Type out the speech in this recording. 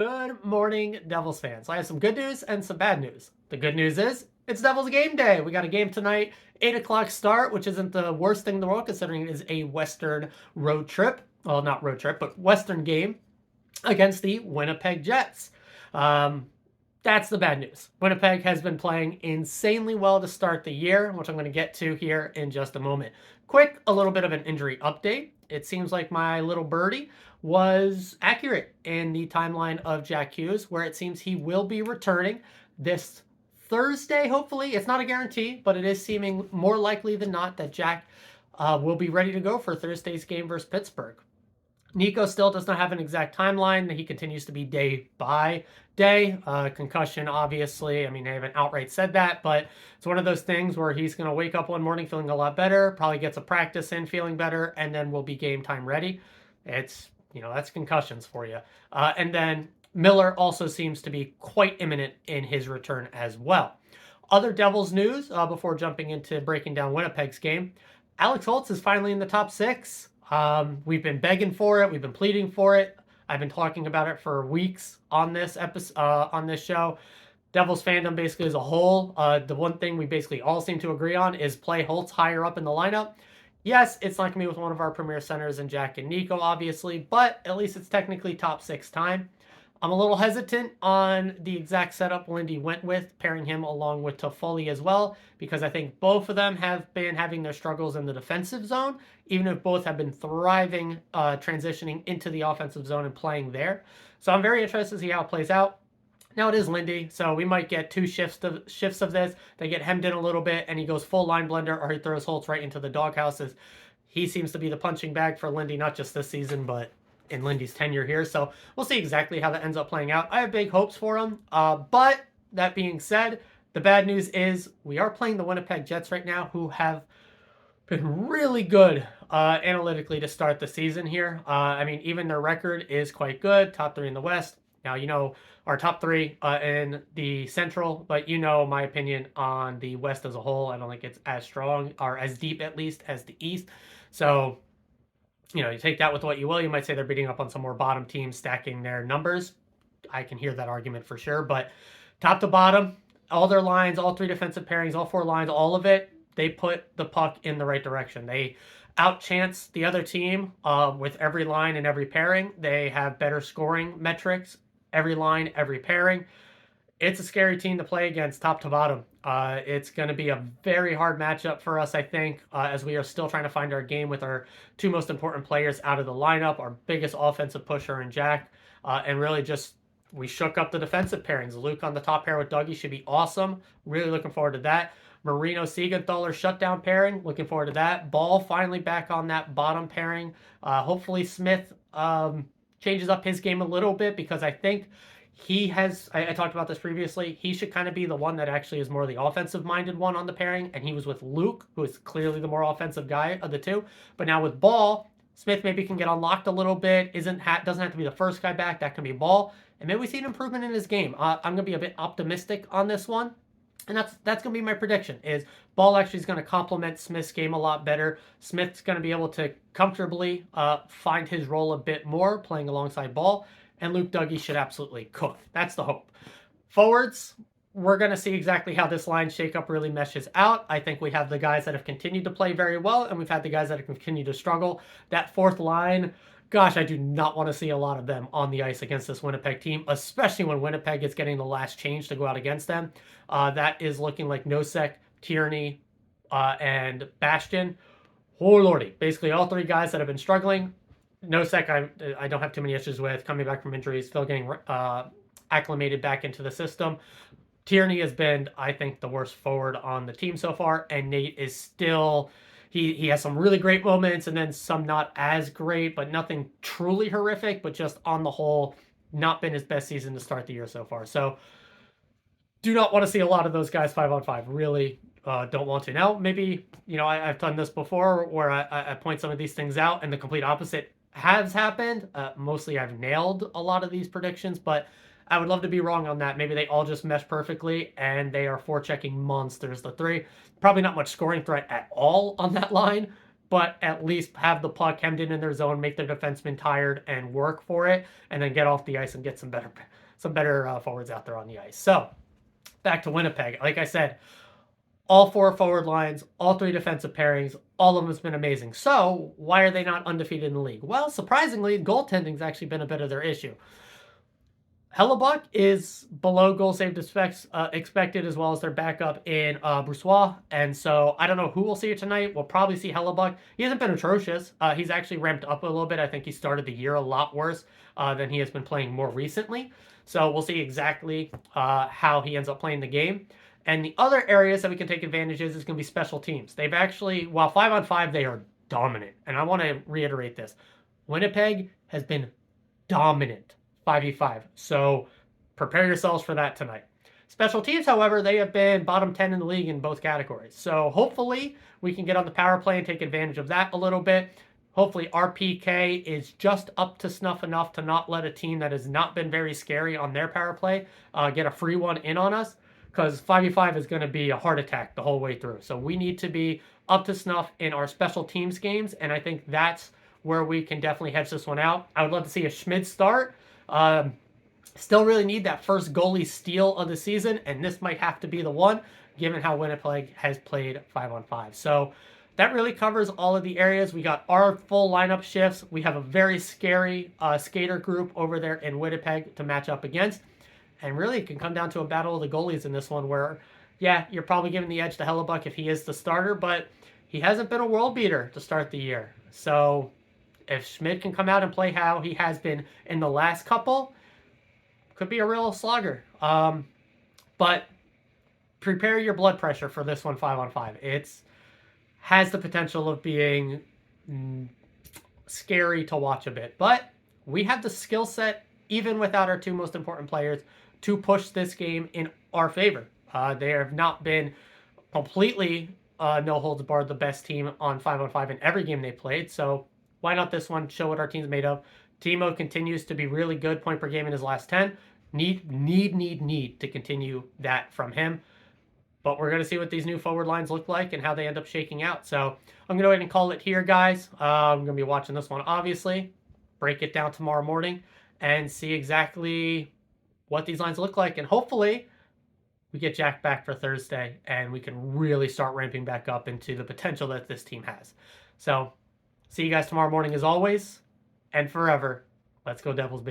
Good morning, Devils fans. I have some good news and some bad news. The good news is it's Devils game day. We got a game tonight, 8 o'clock start, which isn't the worst thing in the world considering it is a Western road trip. Well, not road trip, but Western game against the Winnipeg Jets. Um, that's the bad news. Winnipeg has been playing insanely well to start the year, which I'm going to get to here in just a moment. Quick, a little bit of an injury update. It seems like my little birdie was accurate in the timeline of Jack Hughes, where it seems he will be returning this Thursday, hopefully. It's not a guarantee, but it is seeming more likely than not that Jack will be ready to go for Thursday's game versus Pittsburgh. Nico still does not have an exact timeline. He continues to be day by day. Concussion, obviously. I mean, they haven't outright said that, but it's one of those things where he's going to wake up one morning feeling a lot better, probably gets a practice in feeling better, and then will be game time ready. That's concussions for you. And then Miller also seems to be quite imminent in his return as well. Other Devils news before jumping into breaking down Winnipeg's game. Alex Holtz is finally in the top six. We've been begging for it. We've been pleading for it. I've been talking about it for weeks on this episode, on this show. Devils fandom basically as a whole, the one thing we basically all seem to agree on is play Holtz higher up in the lineup. Yes, it's not going to be with one of our premier centers in Jack and Nico, obviously, but at least it's technically top six time. I'm a little hesitant on the exact setup Lindy went with, pairing him along with Toffoli as well, because I think both of them have been having their struggles in the defensive zone, even if both have been thriving, transitioning into the offensive zone and playing there. So I'm very interested to see how it plays out. Now it is Lindy, so we might get two shifts of this. They get hemmed in a little bit, and he goes full line blender, or he throws Holtz right into the doghouse. He seems to be the punching bag for Lindy, not just this season, but in Lindy's tenure here. So we'll see exactly how that ends up playing out. I have big hopes for him. But that being said, the bad news is we are playing the Winnipeg Jets right now, who have been really good analytically to start the season here. I mean, even their record is quite good, top three in the West. Now, our top three in the Central, but my opinion on the West as a whole. I don't think it's as strong, or as deep at least, as the East. So you take that with what you will. You might say they're beating up on some more bottom teams, stacking their numbers. I can hear that argument for sure. But top to bottom, all their lines, all three defensive pairings, all four lines, all of it, they put the puck in the right direction. They outchance the other team with every line and every pairing. They have better scoring metrics, every line, every pairing. It's a scary team to play against top to bottom. It's going to be a very hard matchup for us, I think, as we are still trying to find our game with our two most important players out of the lineup, our biggest offensive pusher in Jack, and really just we shook up the defensive pairings. Luke on the top pair with Dougie should be awesome. Really looking forward to that. Marino Siegenthaler shutdown pairing. Looking forward to that. Ball finally back on that bottom pairing. Hopefully Smith changes up his game a little bit, because I think he has, I talked about this previously, he should kind of be the one that actually is more the offensive-minded one on the pairing, and he was with Luke, who is clearly the more offensive guy of the two. But now with Ball, Smith maybe can get unlocked a little bit, doesn't have to be the first guy back, that can be Ball, and maybe we see an improvement in his game. I'm going to be a bit optimistic on this one, and that's going to be my prediction, is Ball actually is going to complement Smith's game a lot better. Smith's going to be able to comfortably find his role a bit more, playing alongside Ball, and Luke Dougie should absolutely cook. That's the hope. Forwards, we're going to see exactly how this line shakeup really meshes out. I think we have the guys that have continued to play very well, and we've had the guys that have continued to struggle. That fourth line, gosh, I do not want to see a lot of them on the ice against this Winnipeg team, especially when Winnipeg is getting the last change to go out against them. That is looking like Nosek, Tierney, and Bastion. Oh, lordy. Basically, all three guys that have been struggling. Nosek, I don't have too many issues with, coming back from injuries, still getting acclimated back into the system. Tierney has been, I think, the worst forward on the team so far, and Nate is still, he has some really great moments and then some not as great, but nothing truly horrific, but just on the whole, not been his best season to start the year so far. So do not want to see a lot of those guys 5-on-5. Really don't want to. Now, maybe, I've done this before where I point some of these things out and the complete opposite has happened. Mostly I've nailed a lot of these predictions, but I would love to be wrong on that. Maybe they all just mesh perfectly and they are forechecking monsters, the three. Probably not much scoring threat at all on that line, but at least have the puck hemmed in their zone, make their defensemen tired, and work for it, and then get off the ice and get some better forwards out there on the ice. So back to Winnipeg. Like I said, all 4 forward lines, all 3 defensive pairings, all of them has been amazing. So why are they not undefeated in the league? Well, surprisingly, goaltending's actually been a bit of their issue. Hellebuck is below goal saved expected, as well as their backup in Broussard. And so I don't know who we'll see tonight. We'll probably see Hellebuck. He hasn't been atrocious. He's actually ramped up a little bit. I think he started the year a lot worse than he has been playing more recently. So we'll see exactly how he ends up playing the game. And the other areas that we can take advantage is going to be special teams. They've actually, while 5-on-5, they are dominant. And I want to reiterate this. Winnipeg has been dominant 5v5. So prepare yourselves for that tonight. Special teams, however, they have been bottom 10 in the league in both categories. So hopefully we can get on the power play and take advantage of that a little bit. Hopefully our PK is just up to snuff enough to not let a team that has not been very scary on their power play get a free one in on us, because 5v5 is going to be a heart attack the whole way through. So we need to be up to snuff in our special teams games, and I think that's where we can definitely hedge this one out. I would love to see a Schmid start. Still really need that first goalie steal of the season, and this might have to be the one, given how Winnipeg has played 5-on-5. So that really covers all of the areas. We got our full lineup shifts. We have a very scary skater group over there in Winnipeg to match up against. And really, it can come down to a battle of the goalies in this one where, yeah, you're probably giving the edge to Hellebuck if he is the starter, but he hasn't been a world beater to start the year. So if Schmid can come out and play how he has been in the last couple, could be a real slogger. But prepare your blood pressure for this one 5-on-5. It's has the potential of being scary to watch a bit. But we have the skill set, even without our 2 most important players, to push this game in our favor. They have not been completely no holds barred the best team on 5-on-5 in every game they played. So why not this one? Show what our team's made of. Timo continues to be really good point per game in his last 10. Need to continue that from him. But we're going to see what these new forward lines look like and how they end up shaking out. So I'm going to go ahead and call it here, guys. I'm going to be watching this one, obviously. Break it down tomorrow morning and see exactly what these lines look like. And hopefully we get Jack back for Thursday and we can really start ramping back up into the potential that this team has. So see you guys tomorrow morning as always. And forever, let's go Devils, baby.